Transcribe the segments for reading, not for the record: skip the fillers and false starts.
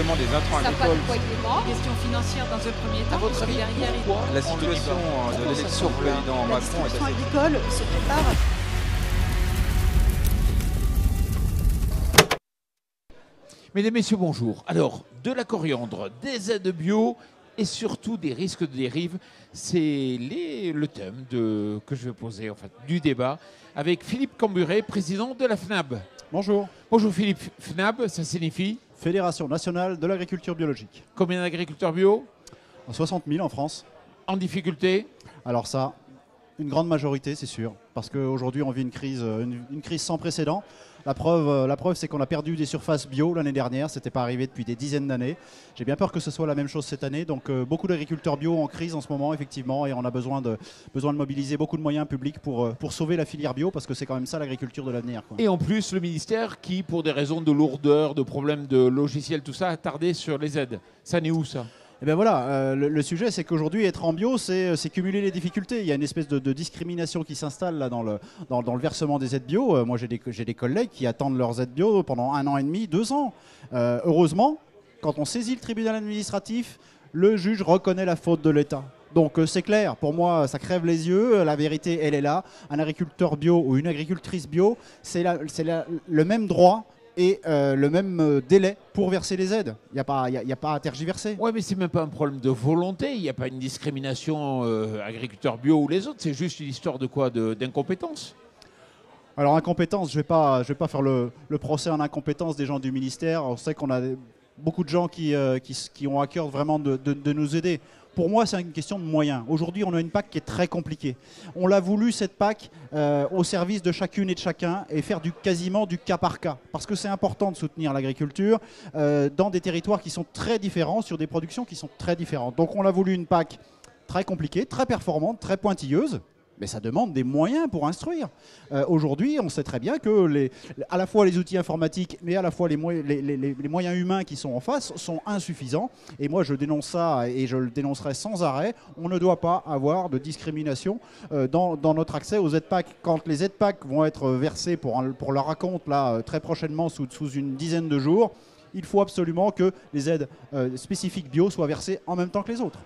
simplement des intrants Ça n'a pas agricoles. de poids de paiement. Question financière dans un premier temps. À votre puisque avis, derrière, il- pourquoi la situation de l'élection du président La Macron est distribution assez... agricole se prépare. Mesdames, Messieurs, bonjour. Alors, de la coriandre, des aides bio et surtout des risques de dérive, c'est le thème que je vais poser, en fait, du débat avec Philippe Camburet, président de la FNAB. Bonjour. Bonjour Philippe. FNAB, ça signifie Fédération nationale de l'agriculture biologique. combien d'agriculteurs bio? 60 000 en France. En difficulté? Alors ça, une grande majorité, c'est sûr. Parce qu'aujourd'hui, on vit une crise sans précédent. La preuve, c'est qu'on a perdu des surfaces bio l'année dernière. Ce n'était pas arrivé depuis des dizaines d'années. J'ai bien peur que ce soit la même chose cette année. Donc beaucoup d'agriculteurs bio en crise en ce moment, effectivement. Et on a besoin de mobiliser beaucoup de moyens publics pour sauver la filière bio. Parce que c'est quand même ça l'agriculture de l'avenir, quoi. Et en plus, le ministère qui, pour des raisons de lourdeur, de problèmes de logiciel, tout ça, a tardé sur les aides. Ça n'est où ça? Et bien voilà, le sujet c'est qu'aujourd'hui être en bio c'est cumuler les difficultés. Il y a une espèce de discrimination qui s'installe là dans le versement des aides bio. Moi j'ai des collègues qui attendent leurs aides bio pendant 1 an et demi, 2 ans. Heureusement, quand on saisit le tribunal administratif, le juge reconnaît la faute de l'État. Donc c'est clair, pour moi ça crève les yeux, la vérité elle est là. Un agriculteur bio ou une agricultrice bio, c'est le même droit et le même délai pour verser les aides. Il n'y a pas à tergiverser. Ouais, mais c'est même pas un problème de volonté. Il n'y a pas une discrimination agriculteurs bio ou les autres. C'est juste une histoire de quoi? D'incompétence. Alors incompétence, je vais pas faire le procès en incompétence des gens du ministère. On sait qu'on a beaucoup de gens qui ont à cœur vraiment de nous aider. Pour moi, c'est une question de moyens. Aujourd'hui, on a une PAC qui est très compliquée. On l'a voulu, cette PAC, au service de chacune et de chacun et faire quasiment du cas par cas. Parce que c'est important de soutenir l'agriculture dans des territoires qui sont très différents, sur des productions qui sont très différentes. Donc on l'a voulu une PAC très compliquée, très performante, très pointilleuse. Mais ça demande des moyens pour instruire. Aujourd'hui, on sait très bien que à la fois les outils informatiques, mais à la fois les moyens humains qui sont en face sont insuffisants. Et moi, je dénonce ça et je le dénoncerai sans arrêt. On ne doit pas avoir de discrimination dans notre accès aux aides PAC. Quand les aides PAC vont être versées pour leur acompte là, très prochainement, sous une dizaine de jours, il faut absolument que les aides spécifiques bio soient versées en même temps que les autres.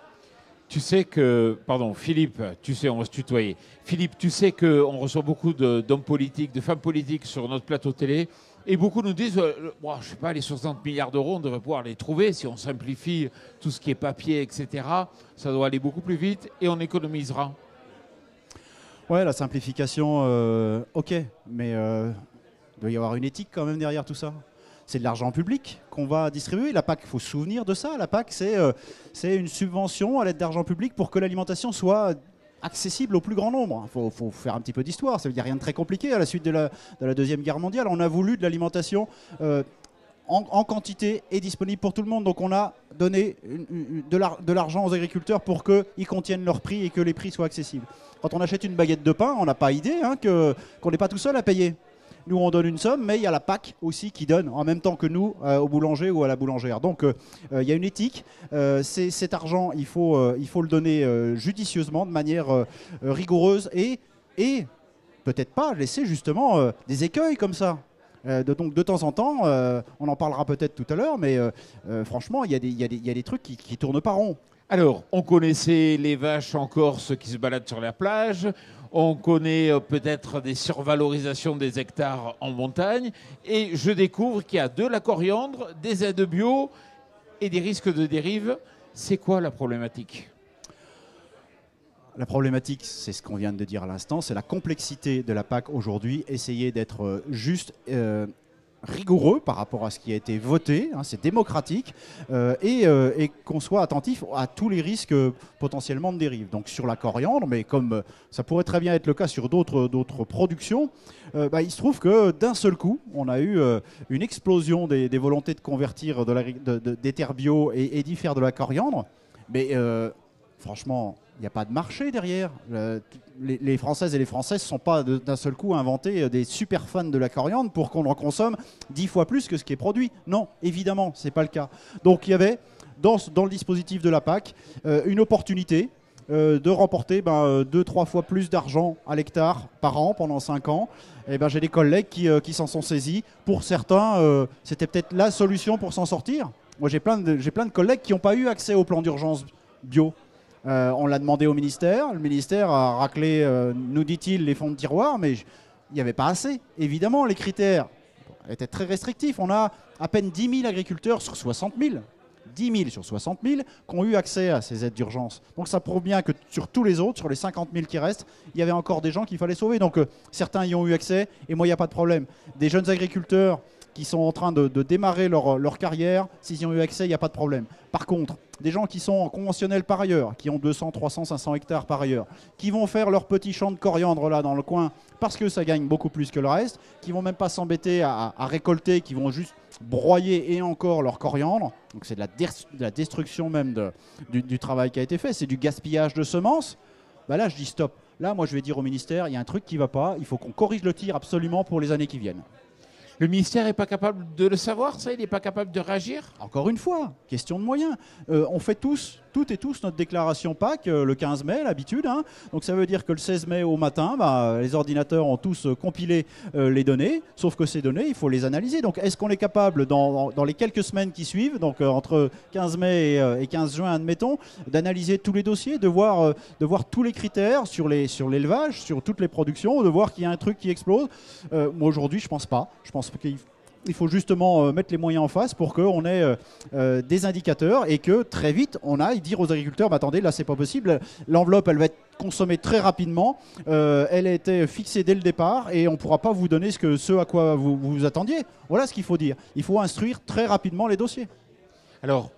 Tu sais que, pardon, Philippe, tu sais, on va se tutoyer. Philippe, tu sais qu'on reçoit beaucoup d'hommes politiques, de femmes politiques sur notre plateau télé, et beaucoup nous disent, je sais pas, les 60 milliards d'euros, on devrait pouvoir les trouver si on simplifie tout ce qui est papier, etc. Ça doit aller beaucoup plus vite et on économisera. Ouais, la simplification, ok, mais il doit y avoir une éthique quand même derrière tout ça. C'est de l'argent public qu'on va distribuer. La PAC, il faut se souvenir de ça. La PAC, c'est une subvention à l'aide d'argent public pour que l'alimentation soit accessible au plus grand nombre. Il faut faire un petit peu d'histoire. Ça veut dire rien de très compliqué. À la suite de la Deuxième Guerre mondiale, on a voulu de l'alimentation en quantité et disponible pour tout le monde. Donc on a donné de l'argent aux agriculteurs pour qu'ils contiennent leur prix et que les prix soient accessibles. Quand on achète une baguette de pain, on n'a pas idée qu'on n'est pas tout seul à payer. Nous, on donne une somme, mais il y a la PAC aussi qui donne en même temps que nous au boulanger ou à la boulangère. Donc, il y a une éthique. Cet argent, il faut le donner judicieusement, de manière rigoureuse et peut-être pas laisser justement des écueils comme ça. Donc, de temps en temps, on en parlera peut-être tout à l'heure, mais franchement, il y a des trucs qui tournent pas rond. Alors, on connaissait les vaches en Corse qui se baladent sur la plage. On connaît peut-être des survalorisations des hectares en montagne. Et je découvre qu'il y a de la coriandre, des aides bio et des risques de dérive. C'est quoi la problématique? La problématique, c'est ce qu'on vient de dire à l'instant, c'est la complexité de la PAC aujourd'hui. Essayer d'être juste, rigoureux par rapport à ce qui a été voté, c'est démocratique, et qu'on soit attentif à tous les risques potentiellement de dérive. Donc sur la coriandre, mais comme ça pourrait très bien être le cas sur d'autres productions, il se trouve que d'un seul coup, on a eu une explosion des volontés de convertir des terres bio et d'y faire de la coriandre. Mais franchement, il n'y a pas de marché derrière. Les Françaises et les Français ne se sont pas d'un seul coup inventés des super fans de la coriandre pour qu'on en consomme 10 fois plus que ce qui est produit. Non, évidemment, ce n'est pas le cas. Donc il y avait, dans le dispositif de la PAC, une opportunité de remporter 2-3 fois plus d'argent à l'hectare par an pendant 5 ans. Et j'ai des collègues qui s'en sont saisis. Pour certains, c'était peut-être la solution pour s'en sortir. Moi, j'ai plein de collègues qui n'ont pas eu accès au plan d'urgence bio. On l'a demandé au ministère. Le ministère a raclé, nous dit-il, les fonds de tiroir, mais il n'y avait pas assez. Évidemment, les critères étaient très restrictifs. On a à peine 10 000 agriculteurs sur 60 000. 10 000 sur 60 000 qui ont eu accès à ces aides d'urgence. Donc ça prouve bien que sur tous les autres, sur les 50 000 qui restent, il y avait encore des gens qu'il fallait sauver. Donc certains y ont eu accès et moi, il n'y a pas de problème. Des jeunes agriculteurs qui sont en train de démarrer leur carrière, s'ils y ont eu accès, il n'y a pas de problème. Par contre, des gens qui sont en conventionnel par ailleurs, qui ont 200, 300, 500 hectares par ailleurs, qui vont faire leur petit champ de coriandre là dans le coin parce que ça gagne beaucoup plus que le reste, qui vont même pas s'embêter à récolter, qui vont juste broyer et encore leur coriandre. Donc c'est de la destruction même du travail qui a été fait, c'est du gaspillage de semences. Bah là je dis stop. Là moi je vais dire au ministère, il y a un truc qui ne va pas, il faut qu'on corrige le tir absolument pour les années qui viennent. Le ministère n'est pas capable de le savoir, ça? Il n'est pas capable de réagir? Encore une fois, question de moyens. On fait toutes et tous notre déclaration PAC le 15 mai, l'habitude. Hein. Donc ça veut dire que le 16 mai au matin, les ordinateurs ont tous compilé les données, sauf que ces données, il faut les analyser. Donc est-ce qu'on est capable, dans les quelques semaines qui suivent, donc entre 15 mai et 15 juin, admettons, d'analyser tous les dossiers, de voir tous les critères sur l'élevage, sur toutes les productions, de voir qu'il y a un truc qui explose? Moi aujourd'hui, je pense pas. Je pense qu'il faut justement mettre les moyens en face pour qu'on ait des indicateurs et que très vite on aille dire aux agriculteurs attendez, là c'est pas possible, l'enveloppe elle va être consommée très rapidement, elle a été fixée dès le départ et on ne pourra pas vous donner ce à quoi vous attendiez. Voilà ce qu'il faut dire. Il faut instruire très rapidement les dossiers. Alors,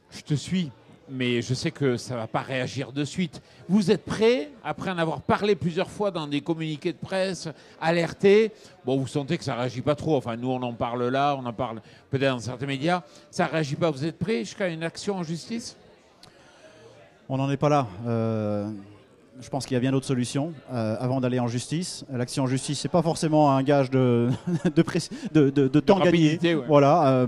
je te suis, mais je sais que ça ne va pas réagir de suite. Vous êtes prêt, après en avoir parlé plusieurs fois dans des communiqués de presse, alerté, bon, vous sentez que ça ne réagit pas trop. Enfin, nous, on en parle là, on en parle peut-être dans certains médias. Ça ne réagit pas. Vous êtes prêt jusqu'à une action en justice? On n'en est pas là. Je pense qu'il y a bien d'autres solutions avant d'aller en justice. L'action en justice, c'est pas forcément un gage de temps gagné. Ouais. Voilà,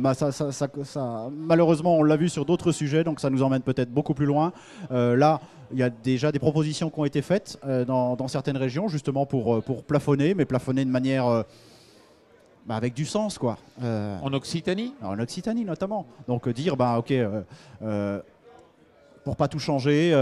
malheureusement, on l'a vu sur d'autres sujets, donc ça nous emmène peut-être beaucoup plus loin. Là, il y a déjà des propositions qui ont été faites dans certaines régions, justement pour plafonner, mais plafonner de manière avec du sens, quoi. En Occitanie? En Occitanie, notamment. Donc dire, ok. Pour pas tout changer,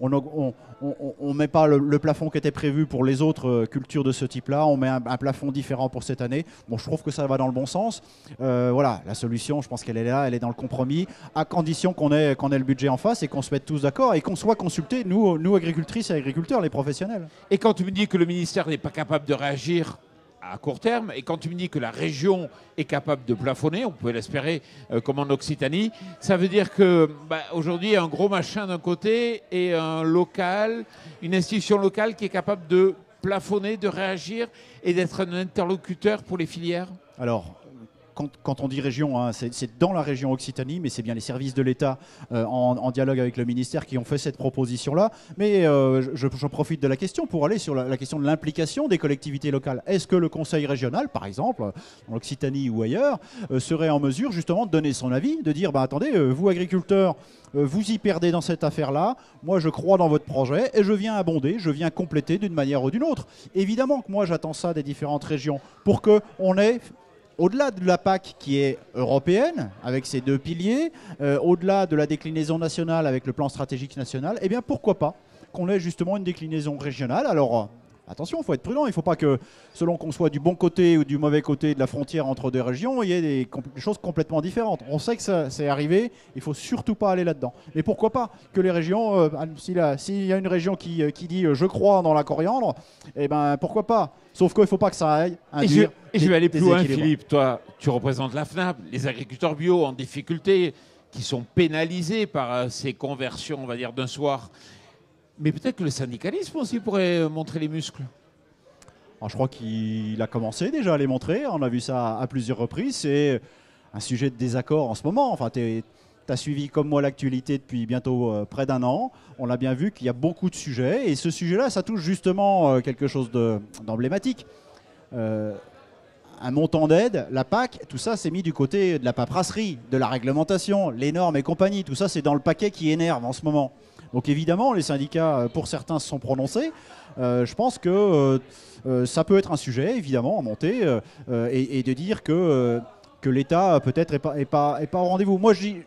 on ne met pas le plafond qui était prévu pour les autres cultures de ce type-là, on met un plafond différent pour cette année. Bon, je trouve que ça va dans le bon sens. Voilà, la solution, je pense qu'elle est là, elle est dans le compromis, à condition qu'on ait le budget en face et qu'on se mette tous d'accord et qu'on soit consultés, nous agricultrices et agriculteurs, les professionnels. Et quand tu me dis que le ministère n'est pas capable de réagir à court terme, et quand tu me dis que la région est capable de plafonner, on peut l'espérer comme en Occitanie, ça veut dire que aujourd'hui, il y a un gros machin d'un côté et un local, une institution locale qui est capable de plafonner, de réagir et d'être un interlocuteur pour les filières? Alors, quand on dit région, hein, c'est dans la région Occitanie, mais c'est bien les services de l'État en dialogue avec le ministère qui ont fait cette proposition-là. Mais je profite de la question pour aller sur la question de l'implication des collectivités locales. Est-ce que le conseil régional, par exemple, en Occitanie ou ailleurs, serait en mesure justement de donner son avis, de dire attendez, vous agriculteurs, vous y perdez dans cette affaire-là, moi je crois dans votre projet et je viens abonder, je viens compléter d'une manière ou d'une autre. Évidemment que moi j'attends ça des différentes régions pour qu'on ait... Au-delà de la PAC qui est européenne, avec ses deux piliers, au-delà de la déclinaison nationale avec le plan stratégique national, eh bien pourquoi pas qu'on ait justement une déclinaison régionale. Alors attention, il faut être prudent, il ne faut pas que selon qu'on soit du bon côté ou du mauvais côté de la frontière entre deux régions, il y ait des choses complètement différentes. On sait que ça c'est arrivé, il ne faut surtout pas aller là-dedans. Mais pourquoi pas que les régions, s'il y a une région qui dit je crois dans la coriandre, eh ben pourquoi pas. Sauf qu'il ne faut pas que ça aille induire. Et je vais aller plus loin, Philippe. Toi, tu représentes la FNAP, les agriculteurs bio en difficulté, qui sont pénalisés par ces conversions, on va dire, d'un soir. Mais peut-être que le syndicalisme aussi pourrait montrer les muscles. Alors, je crois qu'il a commencé déjà à les montrer. On a vu ça à plusieurs reprises. C'est un sujet de désaccord en ce moment. Enfin, tu as suivi comme moi l'actualité depuis bientôt près d'un an. On a bien vu qu'il y a beaucoup de sujets. Et ce sujet-là, ça touche justement quelque chose d'emblématique. Un montant d'aide, la PAC, tout ça c'est mis du côté de la paperasserie, de la réglementation, les normes et compagnie. Tout ça c'est dans le paquet qui énerve en ce moment. Donc évidemment, les syndicats, pour certains, se sont prononcés. Je pense que ça peut être un sujet, évidemment, à monter et de dire que que l'État peut-être est pas au rendez-vous. Moi je dis,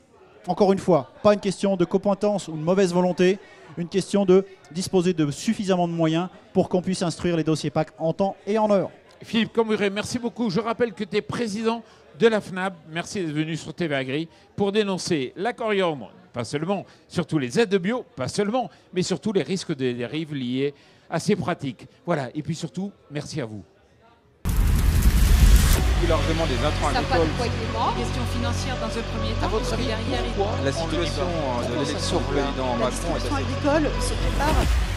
encore une fois, pas une question de compétence ou de mauvaise volonté, une question de disposer de suffisamment de moyens pour qu'on puisse instruire les dossiers PAC en temps et en heure. Philippe Camburet, merci beaucoup. Je rappelle que tu es président de la FNAB. Merci d'être venu sur TV Agri pour dénoncer la coriandre, pas seulement, surtout les aides bio, pas seulement, mais surtout les risques de dérive liés à ces pratiques. Voilà, et puis surtout, merci à vous. Plus largement des intrants Ça n'a pas de agricoles. poids de paiement. Question financière dans un premier temps. À votre parce que avis, derrière, pourquoi la situation de l'élection du président La Macron est distribution assez agricole se prépare